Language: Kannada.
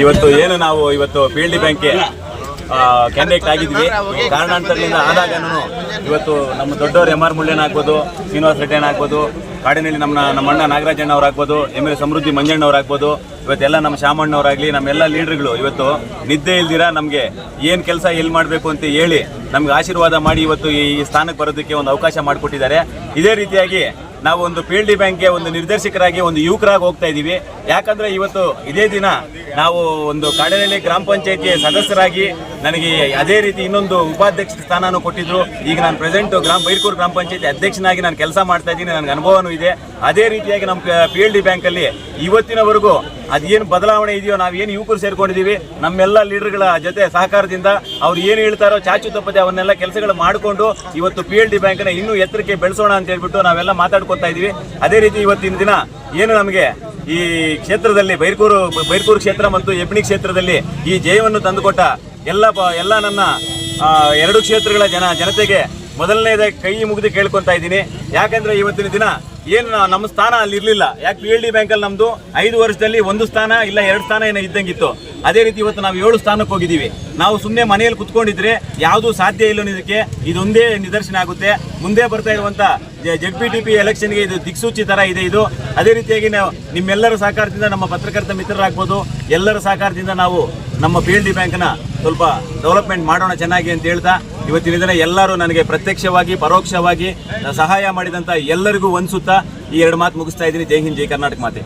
ಇವತ್ತು ಏನು ನಾವು ಇವತ್ತು PLD ಬ್ಯಾಂಕ್ಗೆ ಕ್ಯಾಂಡಿಡೇಟ್ ಆಗಿದ್ವಿ. ಕಾರಣಾಂತರದಿಂದ ಆದಾಗನೂ ಇವತ್ತು ನಮ್ಮ ದೊಡ್ಡವರು MR ಮುಳ್ಳಣ್ಣ ಆಗ್ಬೋದು, ಶ್ರೀನಿವಾಸ ರೆಡ್ಡಿ ಆಗ್ಬೋದು, ಕಾಡಿನಲ್ಲಿ ನಮ್ಮ ಅಣ್ಣ ನಾಗರಾಜಣ್ಣ ಅವ್ರು ಆಗ್ಬೋದು, MLA ಸಮೃದ್ಧಿ ಮಂಜಣ್ಣ ಅವ್ರು ಆಗ್ಬೋದು, ಇವತ್ತೆಲ್ಲ ನಮ್ಮ ಶಾಮಣ್ಣವರಾಗಲಿ ನಮ್ಮೆಲ್ಲ ಲೀಡರ್ಗಳು ಇವತ್ತು ನಿದ್ದೆ ಇಲ್ದಿರ ನಮಗೆ ಏನು ಕೆಲಸ ಎಲ್ಲಿ ಮಾಡಬೇಕು ಅಂತ ಹೇಳಿ ನಮ್ಗೆ ಆಶೀರ್ವಾದ ಮಾಡಿ ಇವತ್ತು ಈ ಸ್ಥಾನಕ್ಕೆ ಬರೋದಕ್ಕೆ ಒಂದು ಅವಕಾಶ ಮಾಡಿಕೊಟ್ಟಿದ್ದಾರೆ. ಇದೇ ರೀತಿಯಾಗಿ ನಾವು ಒಂದು PLD ಬ್ಯಾಂಕ್ಗೆ ಒಂದು ನಿರ್ದೇಶಕರಾಗಿ ಒಂದು ಯುವಕರಾಗಿ ಹೋಗ್ತಾ ಇದ್ದೀವಿ. ಯಾಕಂದರೆ ಇವತ್ತು ಇದೇ ದಿನ ನಾವು ಒಂದು ಕಾಡನಹಳ್ಳಿ ಗ್ರಾಮ ಪಂಚಾಯತಿ ಸದಸ್ಯರಾಗಿ ನನಗೆ ಅದೇ ರೀತಿ ಇನ್ನೊಂದು ಉಪಾಧ್ಯಕ್ಷ ಸ್ಥಾನನೂ ಕೊಟ್ಟಿದ್ರು. ಈಗ ನಾನು ಪ್ರೆಸೆಂಟ್ ಬೈರ್ಕೂರು ಗ್ರಾಮ ಪಂಚಾಯತಿ ಅಧ್ಯಕ್ಷನಾಗಿ ನಾನು ಕೆಲಸ ಮಾಡ್ತಾ ಇದ್ದೀನಿ. ನನಗೆ ಅನುಭವನೂ ಇದೆ. ಅದೇ ರೀತಿಯಾಗಿ ನಮ್ಮ PLD ಬ್ಯಾಂಕಲ್ಲಿ ಇವತ್ತಿನವರೆಗೂ ಅದೇನು ಬದಲಾವಣೆ ಇದೆಯೋ, ನಾವೇನು ಯುವಕರು ಸೇರ್ಕೊಂಡಿದ್ದೀವಿ, ನಮ್ಮೆಲ್ಲ ಲೀಡರ್ಗಳ ಜೊತೆ ಸಹಕಾರದಿಂದ ಅವ್ರು ಏನು ಹೇಳ್ತಾರೋ ಚಾಚು ತಪ್ಪದೆ ಅವನ್ನೆಲ್ಲ ಕೆಲಸಗಳು ಮಾಡಿಕೊಂಡು ಇವತ್ತು PLD ಬ್ಯಾಂಕನ್ನ ಇನ್ನೂ ಎತ್ತರಕ್ಕೆ ಬೆಳೆಸೋಣ ಅಂತ ಹೇಳ್ಬಿಟ್ಟು ನಾವೆಲ್ಲ ಮಾತಾಡ್ಕೊತಾ ಇದ್ದೀವಿ. ಅದೇ ರೀತಿ ಇವತ್ತಿನ ದಿನ ಏನು ನಮಗೆ ಈ ಕ್ಷೇತ್ರದಲ್ಲಿ ಬೈರ್ಕೂರು ಕ್ಷೇತ್ರ ಮತ್ತು ಹೆಬ್ಣಿ ಕ್ಷೇತ್ರದಲ್ಲಿ ಈ ಜಯವನ್ನು ತಂದುಕೊಟ್ಟ ಎಲ್ಲ ನನ್ನ ಎರಡು ಕ್ಷೇತ್ರಗಳ ಜನತೆಗೆ ಮೊದಲನೇದಾಗಿ ಕೈ ಮುಗಿದು ಕೇಳ್ಕೊತಾ ಇದ್ದೀನಿ. ಯಾಕಂದರೆ ಇವತ್ತಿನ ದಿನ ಏನು ನಮ್ಮ ಸ್ಥಾನ ಅಲ್ಲಿ ಇರಲಿಲ್ಲ. ಯಾಕೆ PLD ಬ್ಯಾಂಕಲ್ಲಿ ನಮ್ಮದು 5 ವರ್ಷದಲ್ಲಿ 1 ಸ್ಥಾನ ಇಲ್ಲ 2 ಸ್ಥಾನ ಏನೋ ಇದ್ದಂಗಿತ್ತು. ಅದೇ ರೀತಿ ಇವತ್ತು ನಾವು 7 ಸ್ಥಾನಕ್ಕೆ ಹೋಗಿದ್ದೀವಿ. ನಾವು ಸುಮ್ಮನೆ ಮನೆಯಲ್ಲಿ ಕುತ್ಕೊಂಡಿದ್ರೆ ಯಾವುದೂ ಸಾಧ್ಯ ಇಲ್ಲ ಅನ್ನೋದಕ್ಕೆ ಇದೊಂದೇ ನಿದರ್ಶನ ಆಗುತ್ತೆ. ಮುಂದೆ ಬರ್ತಾ ಇರುವಂಥ ZPTP ಎಲೆಕ್ಷನ್ಗೆ ಇದು ದಿಕ್ಸೂಚಿ ಥರ ಇದೆ ಇದು. ಅದೇ ರೀತಿಯಾಗಿ ನಾವು ನಿಮ್ಮೆಲ್ಲರ ಸಹಕಾರದಿಂದ, ನಮ್ಮ ಪತ್ರಕರ್ತ ಮಿತ್ರರಾಗ್ಬೋದು, ಎಲ್ಲರ ಸಹಕಾರದಿಂದ ನಾವು ನಮ್ಮ PLD ಬ್ಯಾಂಕನ್ನ ಸ್ವಲ್ಪ ಡೆವಲಪ್ಮೆಂಟ್ ಮಾಡೋಣ ಚೆನ್ನಾಗಿ ಅಂತ ಹೇಳ್ತಾ ಇವತ್ತಿನ ದಿನ ಎಲ್ಲರೂ ನನಗೆ ಪ್ರತ್ಯಕ್ಷವಾಗಿ ಪರೋಕ್ಷವಾಗಿ ಸಹಾಯ ಮಾಡಿದಂಥ ಎಲ್ಲರಿಗೂ ವಂದಿಸುತ್ತಾ ಈ 2 ಮಾತು ಮುಗಿಸ್ತಾ ಇದ್ದೀನಿ. ಜೈ ಹಿಂದ್, ಜೈ ಕರ್ನಾಟಕ ಮಾತೆ.